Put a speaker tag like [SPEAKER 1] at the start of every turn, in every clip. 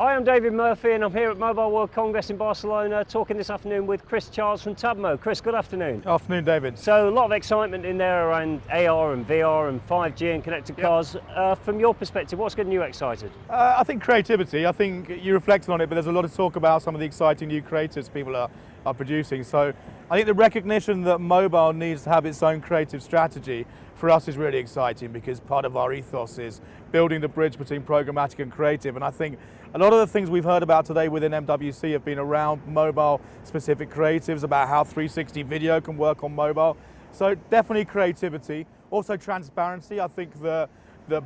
[SPEAKER 1] Hi, I'm David Murphy and I'm here at Mobile World Congress in Barcelona talking this afternoon with Chris Charles from TabMo. Chris, good afternoon.
[SPEAKER 2] Afternoon, David.
[SPEAKER 1] So a lot of excitement in there around AR and VR and 5G and connected cars. From your perspective, what's getting you excited?
[SPEAKER 2] I think creativity. I think you reflected on it, but there's a lot of talk about some of the exciting new creatives people are producing. So I think the recognition that mobile needs to have its own creative strategy for us is really exciting, because part of our ethos is building the bridge between programmatic and creative. And I think a lot of the things we've heard about today within MWC have been around mobile specific creatives, about how 360 video can work on mobile. So definitely creativity. Also transparency. I think the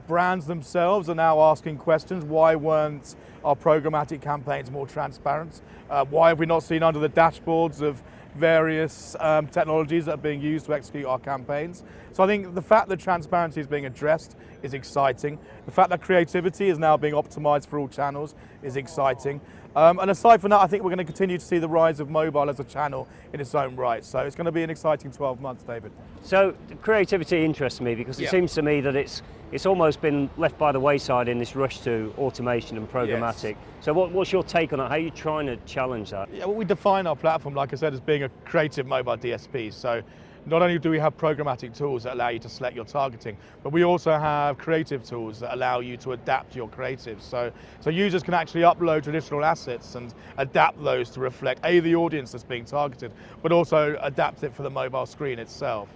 [SPEAKER 2] brands themselves are now asking questions. Why weren't our programmatic campaigns more transparent? Why have we not seen under the dashboards of various technologies that are being used to execute our campaigns? So I think the fact that transparency is being addressed is exciting. The fact that creativity is now being optimized for all channels is exciting. And aside from that, I think we're going to continue to see the rise of mobile as a channel in its own right. So it's going to be an exciting 12 months, David.
[SPEAKER 1] So creativity interests me because it seems to me that it's almost been left by the wayside in this rush to automation and programmatic.
[SPEAKER 2] Yes.
[SPEAKER 1] So what's your take on it? How are you trying to challenge that?
[SPEAKER 2] Yeah, well, we define our platform, like I said, as being a creative mobile DSP. So not only do we have programmatic tools that allow you to select your targeting, but we also have creative tools that allow you to adapt your creatives. So users can actually upload traditional assets and adapt those to reflect the audience that's being targeted, but also adapt it for the mobile screen itself.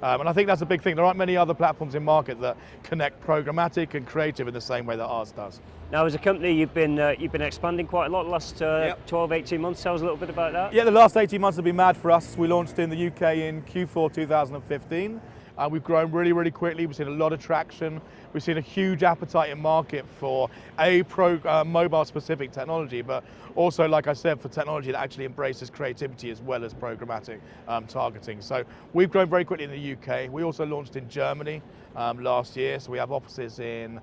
[SPEAKER 2] And I think that's a big thing. There aren't many other platforms in market that connect programmatic and creative in the same way that ours does.
[SPEAKER 1] Now, as a company, you've been expanding quite a lot the last 12, 18 months. Tell us a little bit about that.
[SPEAKER 2] Yeah, the last 18 months have been mad for us. We launched in the UK in Q4 2015. We've grown really, really quickly. We've seen a lot of traction. We've seen a huge appetite in market for mobile-specific technology, but also, like I said, for technology that actually embraces creativity as well as programmatic targeting. So we've grown very quickly in the UK. We also launched in Germany last year, so we have offices in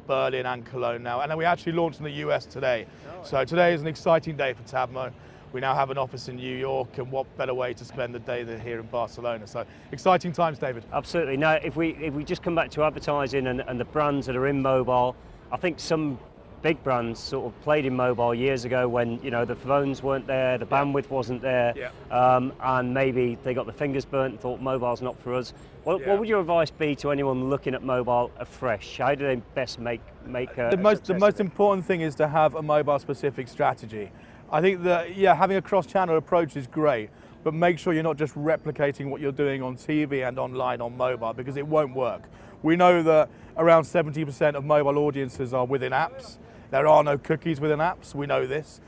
[SPEAKER 2] Berlin and Cologne now, and then we actually launched in the US today. So today is an exciting day for TabMo. We now have an office in New York, and what better way to spend the day than here in Barcelona. So exciting times, David.
[SPEAKER 1] Absolutely. Now, if we just come back to advertising and the brands that are in mobile, I think some big brands sort of played in mobile years ago when the phones weren't there, the bandwidth wasn't there, and maybe they got the fingers burnt and thought mobile's not for us. What would your advice be to anyone looking at mobile afresh? How do they best make the
[SPEAKER 2] most important thing is to have a mobile specific strategy. I think that having a cross-channel approach is great, but make sure you're not just replicating what you're doing on TV and online on mobile, because it won't work. We know that around 70% of mobile audiences are within apps. There are no cookies within apps, we know this.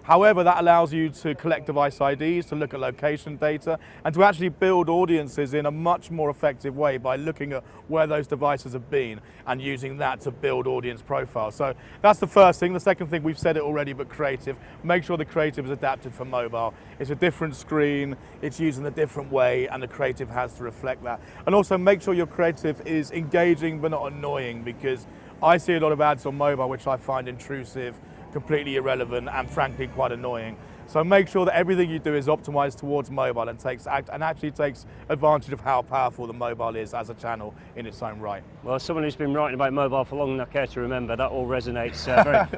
[SPEAKER 2] However, that allows you to collect device IDs, to look at location data, and to actually build audiences in a much more effective way by looking at where those devices have been and using that to build audience profiles. So that's the first thing. The second thing, we've said it already, but creative. Make sure the creative is adapted for mobile. It's a different screen, it's used in a different way, and the creative has to reflect that. And also make sure your creative is engaging but not annoying, because I see a lot of ads on mobile which I find intrusive, completely irrelevant, and frankly quite annoying. So make sure that everything you do is optimized towards mobile and actually takes advantage of how powerful the mobile is as a channel in its own right.
[SPEAKER 1] Well, as someone who's been writing about mobile for long enough, I care to remember, that all resonates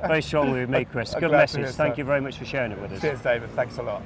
[SPEAKER 1] very strongly with me, Chris. Good message. Thank you very much for sharing it with us.
[SPEAKER 2] Cheers, David. Thanks a lot.